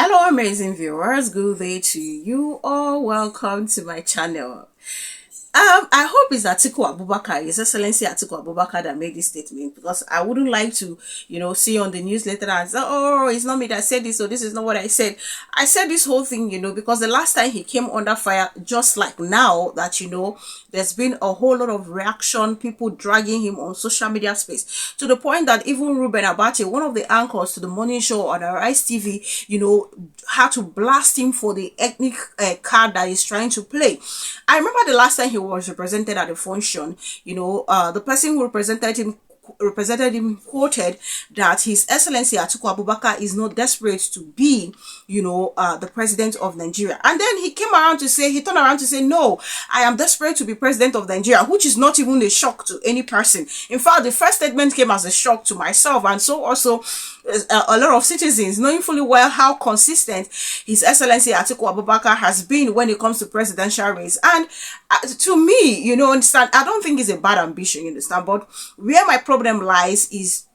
Hello, amazing viewers. Good day to you all. Welcome to my channel. I hope it's Atiku Abubakar, His Excellency Atiku Abubakar, that made this statement, because I wouldn't like to, see on the newsletter and say, oh, it's not me that said this, or this is not what I said. I said this whole thing, because the last time he came under fire, just like now, that, there's been a whole lot of reaction, people dragging him on social media space, to the point that even Ruben Abati, one of the anchors to the morning show on Arise TV, had to blast him for the ethnic card that he's trying to play. I remember the last time he was represented at the function, the person who represented him quoted that His Excellency Atiku Abubakar is not desperate to be, the president of Nigeria. And then he turned around to say, no, I am desperate to be president of Nigeria, which is not even a shock to any person. In fact, the first statement came as a shock to myself, and so also a lot of citizens, knowing fully well how consistent His Excellency Atiku Abubakar has been when it comes to presidential race. And to me, understand, I don't think it's a bad ambition, understand, but where my problem lies is,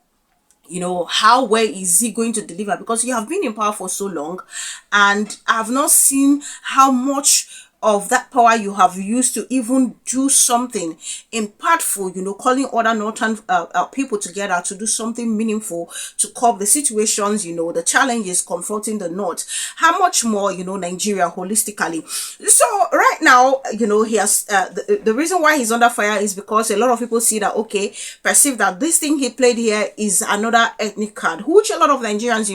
how well is he going to deliver? Because you have been in power for so long, and I've not seen how much of that power you have used to even do something impactful, calling other northern people together to do something meaningful to curb the situations, the challenges confronting the north. How much more, Nigeria holistically. So right now, he has the reason why he's under fire is because a lot of people see that, perceive that this thing he played here is another ethnic card, which a lot of Nigerians,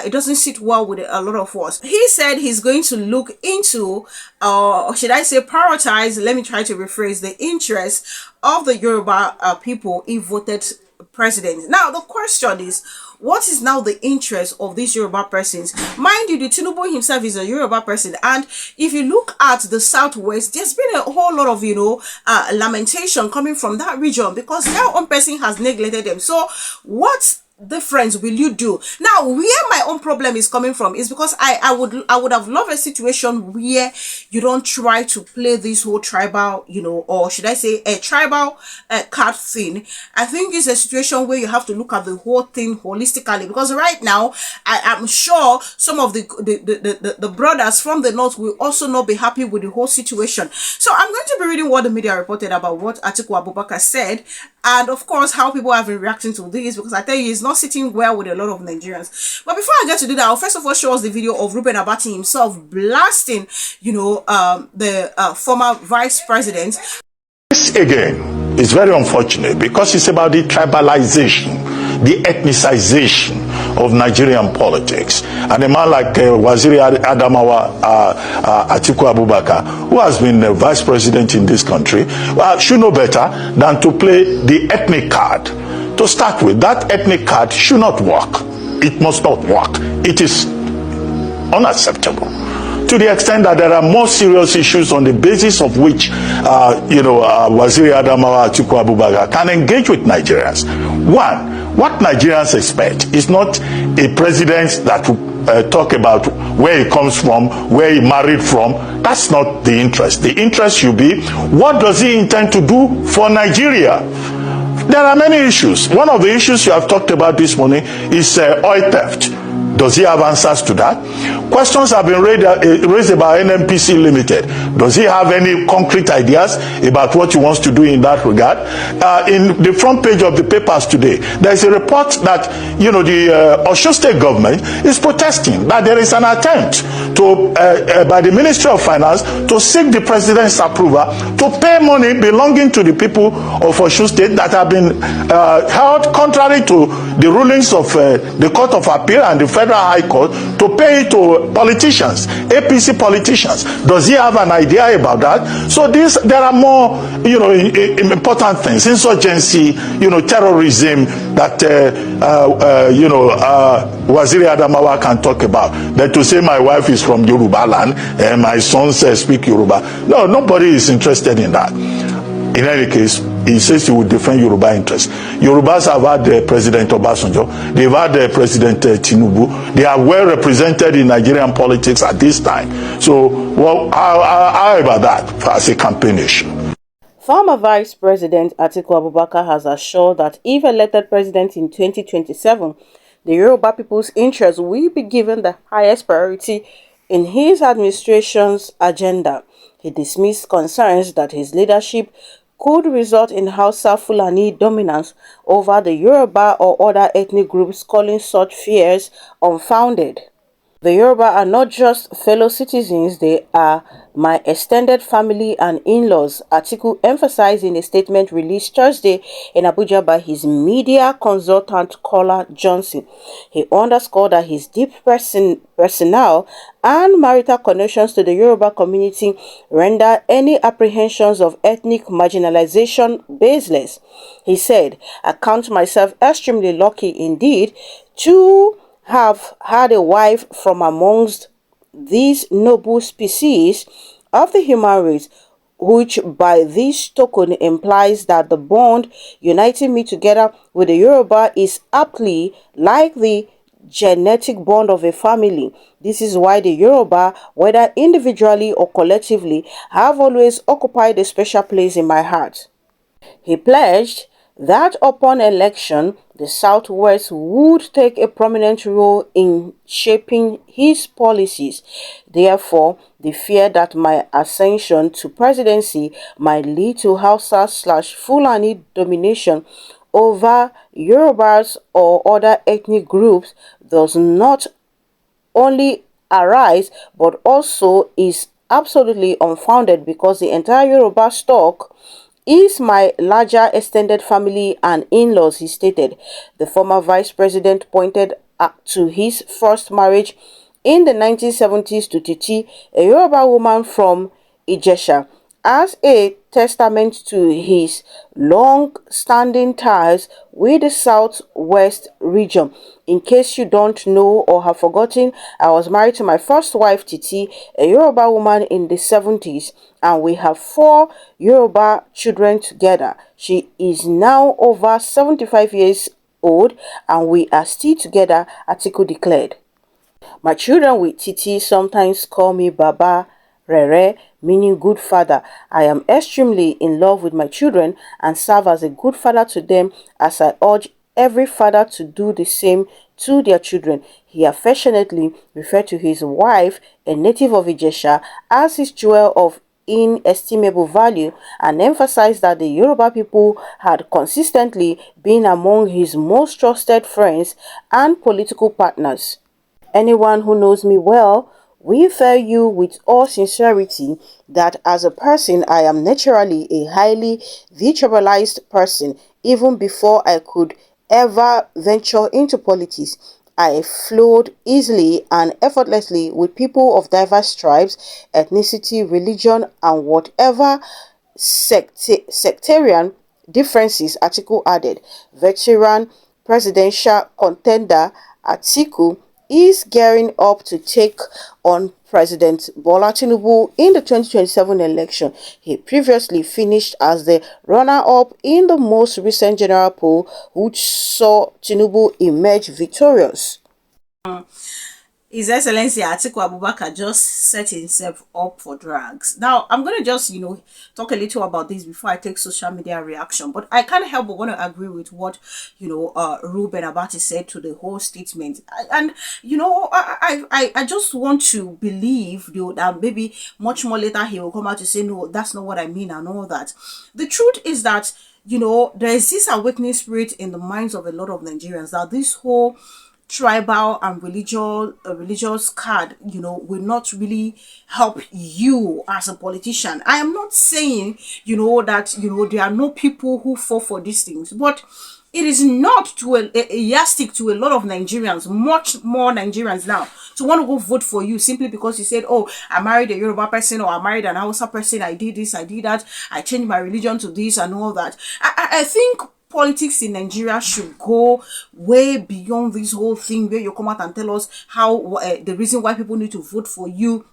it doesn't sit well with a lot of us. He said he's going to look into, or should I say prioritize, let me try to rephrase, the interests of the Yoruba people if voted president. Now the question is, what is now the interest of these Yoruba persons? Mind you, the Tinubu himself is a Yoruba person, and if you look at the southwest, there's been a whole lot of lamentation coming from that region because their own person has neglected them. So what difference will you do? Now, where my own problem is coming from is because I would have loved a situation where you don't try to play this whole tribal, or should I say a tribal card thing. I think it's a situation where you have to look at the whole thing holistically, because right now I'm sure some of the brothers from the north will also not be happy with the whole situation. So I'm going to be reading what the media reported about what Atiku Abubakar said, and of course how people have been reacting to this, because I tell you, it's not sitting well with a lot of Nigerians. But before I get to do that, I'll first of all show us the video of Ruben Abati himself blasting, the former vice president. This again is very unfortunate because it's about the tribalization, the ethnicization of Nigerian politics. And a man like Waziri Adamawa Atiku Abubakar, who has been vice president in this country, should know better than to play the ethnic card. To start with, that ethnic card should not work. It must not work. It is unacceptable, to the extent that there are more serious issues on the basis of which, Waziri Adamawa Atiku Abubakar can engage with Nigerians. One, what Nigerians expect is not a president that will talk about where he comes from, where he married from. That's not the interest. The interest should be, what does he intend to do for Nigeria? There are many issues. One of the issues you have talked about this morning is oil theft. Does he have answers to that? Questions have been raised about NNPC Limited. Does he have any concrete ideas about what he wants to do in that regard? In the front page of the papers today, there is a report that, the Osun State government is protesting that there is an attempt to, by the Ministry of Finance, to seek the president's approval to pay money belonging to the people of Osun State that have been held contrary to the rulings of the Court of Appeal and the Federal High Court, to pay it to politicians, APC politicians. Does he have an idea about that? So there are more, important things, insurgency, terrorism that, Waziri Adamawa can talk about. That to say my wife is from Yoruba land and my sons speak Yoruba. No, nobody is interested in that. In any case, he says he will defend Yoruba interests. Yorubas have had President Obasanjo, they've had President Tinubu. They are well represented in Nigerian politics at this time. So, how about that as a campaign issue? Former Vice President Atiku Abubakar has assured that if elected president in 2027, the Yoruba people's interests will be given the highest priority in his administration's agenda. He dismissed concerns that his leadership could result in Hausa Fulani dominance over the Yoruba or other ethnic groups, calling such fears unfounded. The Yoruba are not just fellow citizens, they are my extended family and in-laws, Atiku emphasized in a statement released Thursday in Abuja by his media consultant Kola Johnson. He underscored that his deep personal and marital connections to the Yoruba community render any apprehensions of ethnic marginalization baseless. He said, "I count myself extremely lucky indeed to have had a wife from amongst these noble species of the human race, which by this token implies that the bond uniting me together with the Yoruba is aptly like the genetic bond of a family. This is why the Yoruba, whether individually or collectively, have always occupied a special place in my heart." He pledged that upon election, the Southwest would take a prominent role in shaping his policies. Therefore, the fear that my ascension to presidency might lead to Hausa/Fulani domination over Yorubas or other ethnic groups does not only arise but also is absolutely unfounded, because the entire Yoruba stock is my larger extended family and in-laws, he stated. The former vice president pointed to his first marriage in the 1970s to Titi, a Yoruba woman from Ijesha, as a testament to his long-standing ties with the Southwest region. In case you don't know or have forgotten, I was married to my first wife, Titi, a Yoruba woman in the 70s, and we have 4 Yoruba children together. She is now over 75 years old, and we are still together, Atiku declared. My children with Titi sometimes call me Baba Rere, meaning good father. I am extremely in love with my children and serve as a good father to them, as I urge every father to do the same to their children. He affectionately referred to his wife, a native of Ijesha, as his jewel of inestimable value, and emphasized that the Yoruba people had consistently been among his most trusted friends and political partners. Anyone who knows me well will tell you with all sincerity that as a person, I am naturally a highly virtualized person. Even before I could ever venture into politics, I flowed easily and effortlessly with people of diverse tribes, ethnicity, religion, and whatever sectarian differences, Atiku added. Veteran presidential contender Atiku is gearing up to take on President Bola Tinubu in the 2027 election. He previously finished as the runner-up in the most recent general poll, which saw Tinubu emerge victorious. His Excellency Atiku Abubakar just set himself up for drags. Now, I'm going to just, talk a little about this before I take social media reaction. But I can't help but want to agree with what, Ruben Abati said to the whole statement. And, I just want to believe, that maybe much more later he will come out to say, no, that's not what I mean and all that. The truth is that, there is this awakening spirit in the minds of a lot of Nigerians that this whole tribal and religious card will not really help you as a politician. I am not saying that there are no people who fall for these things, but it is not to a yardstick to a lot of Nigerians, much more Nigerians now, to want to go vote for you simply because you said, oh, I married a Yoruba person, or I married an Hausa person, I did this, I did that, I changed my religion to this and all that. I think politics in Nigeria should go way beyond this whole thing where you come out and tell us how the reason why people need to vote for you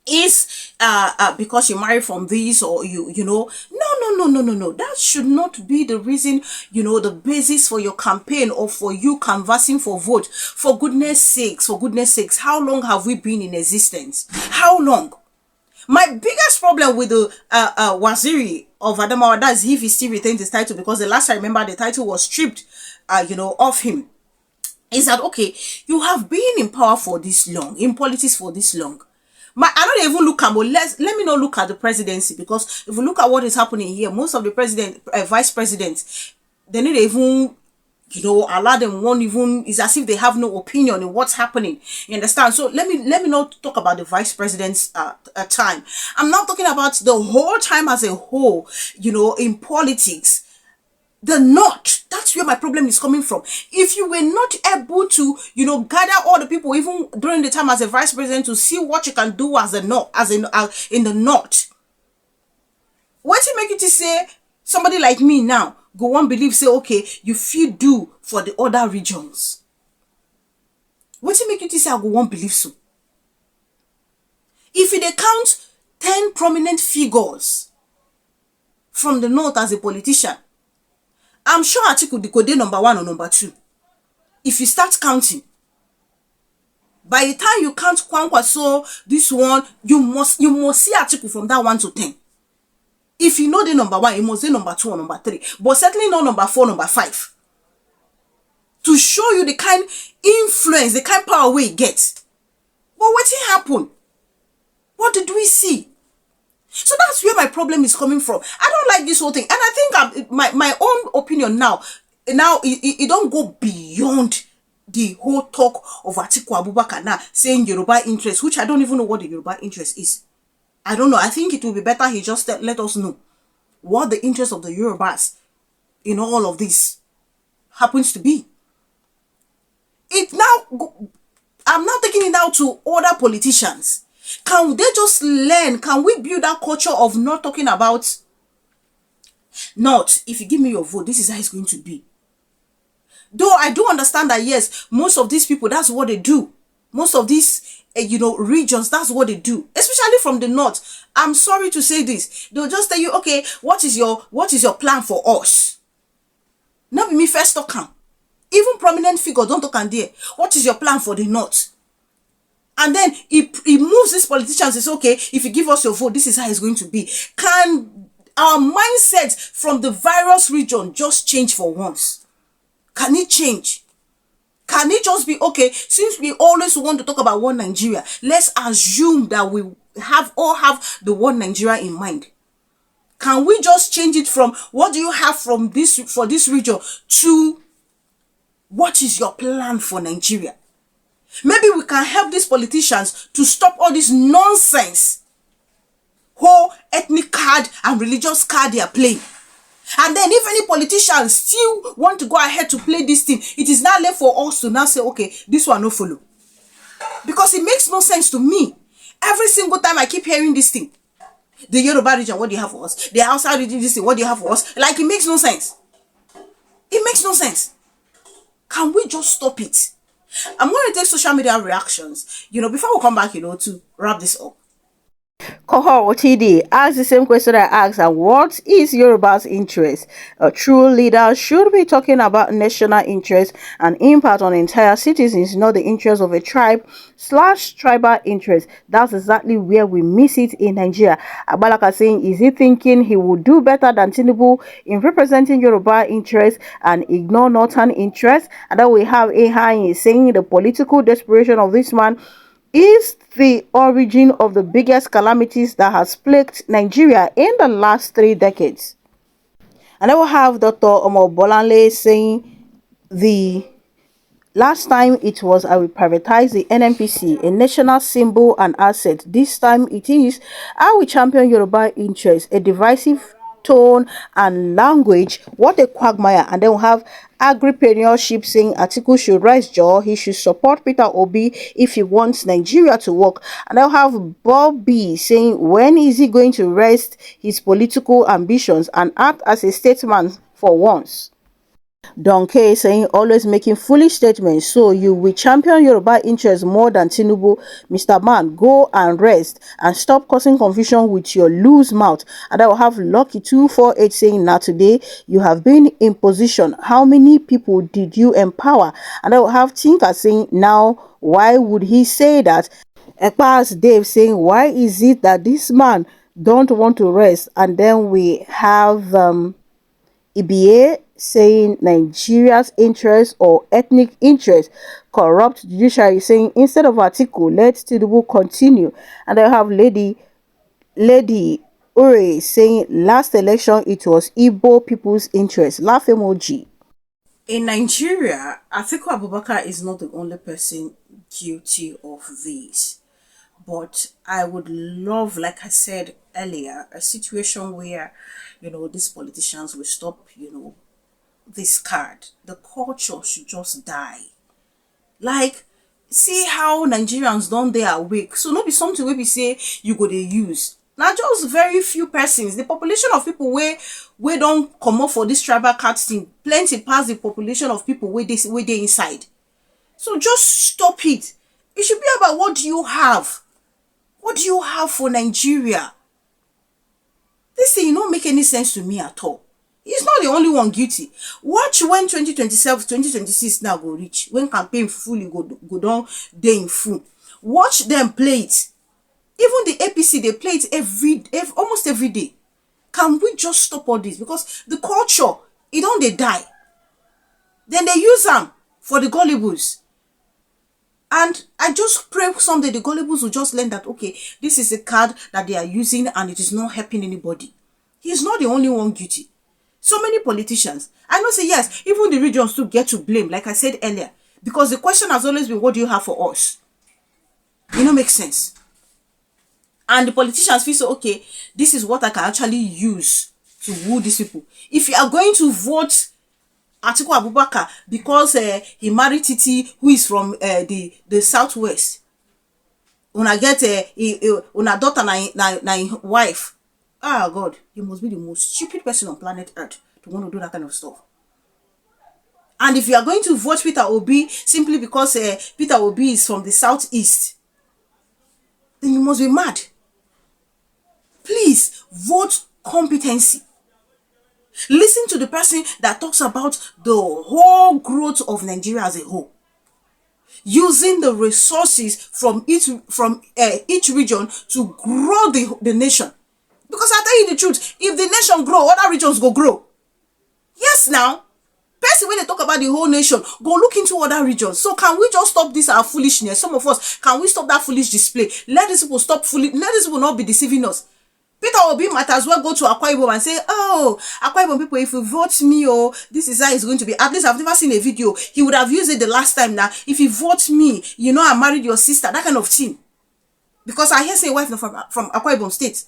is because you marry from this, or no, that should not be the reason, the basis for your campaign or for you canvassing for vote. For goodness sakes, how long have we been in existence? How long? My biggest problem with the Waziri of Adamawa, that's if he still retains his title, because the last I remember the title was stripped, off him. is that, okay, you have been in power for this long, in politics for this long. I don't even look at, but let me not look at the presidency, because if you look at what is happening here, most of the vice presidents, they need even, allow them one even, it's as if they have no opinion in what's happening. You understand? So let me not talk about the vice president's time. I'm not talking about the whole time as a whole, in politics. The North, that's where my problem is coming from. If you were not able to, gather all the people, even during the time as a vice president, to see what you can do as in the North, what to make you to say somebody like me now go on believe, say, okay, you feel do for the other regions? What to make you to say I go on believe so? If they count 10 prominent figures from the North as a politician, I'm sure Atiku could be number 1 or number 2. If you start counting, by the time you count Kwankwaso, this one, you must see Atiku from that 1 to 10. If you know the number 1, you must say number 2 or number 3, but certainly not number 4, number 5. To show you the kind influence, the kind power we get. But what happened? What did we see? So that's where my problem is coming from. I don't like this whole thing. And I think my own opinion now it don't go beyond the whole talk of Atiku Abubakar now saying Yoruba interest, which I don't even know what the Yoruba interest is. I don't know. I think it will be better he just let us know what the interest of the Yorubas in all of this happens to be. I'm not taking it out to other politicians. Can they just learn? Can we build that culture of not talking about, not, if you give me your vote, this is how it's going to be? Though I do understand that, yes, most of these people, that's what they do. Most of these, regions, that's what they do. Especially from the North. I'm sorry to say this. They'll just tell you, okay, what is your plan for us? Not me first talk. Even prominent figures don't talk there. What is your plan for the North? And then he moves these politicians and says, okay, if you give us your vote, this is how it's going to be. Can our mindset from the virus region just change for once? Can it change? Can it just be, okay, since we always want to talk about one Nigeria, let's assume that we all have the one Nigeria in mind. Can we just change it from what do you have for this region to what is your plan for Nigeria? Maybe we can help these politicians to stop all this nonsense, whole ethnic card and religious card they are playing. And then if any politicians still want to go ahead to play this thing, it is now left for us to now say, okay, this one no follow. Because it makes no sense to me. Every single time I keep hearing this thing. The Yoruba region, what do you have for us? The Hausa region, this thing, what do you have for us? Like, it makes no sense. It makes no sense. Can we just stop it? I'm going to take social media reactions, before we come back, to wrap this up. Cohort TD asks the same question I asked, and what is Yoruba's interest? A true leader should be talking about national interest and impact on entire citizens, not the interest of a tribe/tribal interest. That's exactly where we miss it in Nigeria. Abalaka saying, is he thinking he will do better than Tinubu in representing Yoruba interest and ignore northern interest? And then we have Ehai saying the political desperation of this man is the origin of the biggest calamities that has plagued Nigeria in the last 3 decades. And I will have Dr. Omo Bolanle saying the last time it was I will privatize the NNPC, a national symbol and asset. This time it is I will champion Yoruba interest, a divisive tone and language. What a quagmire. And then we'll have agripreneurship saying Atiku should rise jaw, he should support Peter Obi if he wants Nigeria to work. And I'll have Bobby saying when is he going to rest his political ambitions and act as a statesman for once. Donkey saying always making foolish statements, so you will champion Yoruba interests more than Tinubu. Mr. Man, go and rest and stop causing confusion with your loose mouth. And I will have Lucky 248 saying now today you have been in position. How many people did you empower? And I will have Tinker saying now why would he say that? Ekpa's Dave saying why is it that this man don't want to rest? And then we have EBA saying Nigeria's interest or ethnic interest corrupt judiciary, saying instead of Atiku, let Tinubu continue. And they have Lady Ure saying last election it was Igbo people's interest. Laugh emoji. In Nigeria, Atiku Abubakar is not the only person guilty of this. But I would love, like I said earlier, a situation where, these politicians will stop, this card. The culture should just die. Like, see how Nigerians don't they awake. So not be something where we say you go to use. Now just very few persons. The population of people where don't come up for this tribal card thing, plenty past the population of people where they inside. So just stop it. It should be about what do you have. What do you have for Nigeria? This thing don't make any sense to me at all. He's not the only one guilty. Watch when 2027, 2026 now go reach. When campaign fully go down, they in full. Watch them play it. Even the APC, they play it almost every day. Can we just stop all this? Because the culture, it don't they die. Then they use them for the gullibles. And I just pray someday the gullibles will just learn that, okay, this is a card that they are using and it is not helping anybody. He's not the only one guilty. So many politicians. I know say yes, even the regions too get to blame, like I said earlier. Because the question has always been, what do you have for us? It don't make sense. And the politicians feel so, okay, this is what I can actually use to woo these people. If you are going to vote Atiku Abubakar because he married Titi, who is from the southwest. Una get una daughter na wife. Ah God, you must be the most stupid person on planet Earth to want to do that kind of stuff. And if you are going to vote Peter Obi simply because Peter Obi is from the southeast, then you must be mad. Please vote competency. Listen to the person that talks about the whole growth of Nigeria as a whole. Using the resources from each region to grow the nation. Because I tell you the truth, if the nation grow, other regions go grow. Yes, now. Person when they talk about the whole nation, go look into other regions. So can we just stop this our foolishness? Some of us, can we stop that foolish display? Let these people stop let these people not be deceiving us. Peter Obi might as well go to Akwa Ibom and say, oh, Akwa Ibom people, if you vote me, oh, this is how it's going to be. At least I've never seen a video. He would have used it the last time now. If you vote me, I married your sister, that kind of thing. Because I hear say wife from Akwa Ibom state.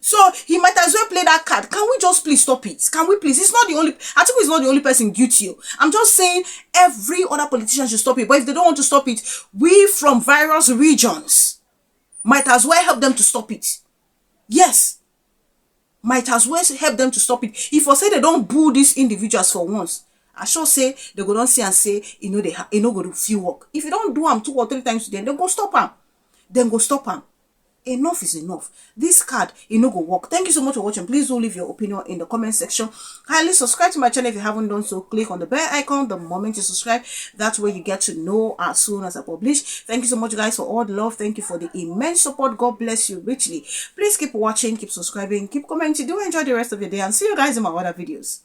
So he might as well play that card. Can we just please stop it? Can we please? It's not the only, Atiku is not the only person guilty. I'm just saying every other politician should stop it. But if they don't want to stop it, we from various regions might as well help them to stop it. Yes, might as well help them to stop it. If I say they don't boo these individuals for once, I sure say they go don't see and say, they no go to feel work. If you don't do them 2 or 3 times today, then go stop them. Then go stop them. Enough is enough. This card, no go work. Thank you so much for watching. Please do leave your opinion in the comment section. Kindly subscribe to my channel if you haven't done so. Click on the bell icon the moment you subscribe. That's where you get to know as soon as I publish. Thank you so much, guys, for all the love. Thank you for the immense support. God bless you richly. Please keep watching, keep subscribing, keep commenting. Do enjoy the rest of your day and see you guys in my other videos.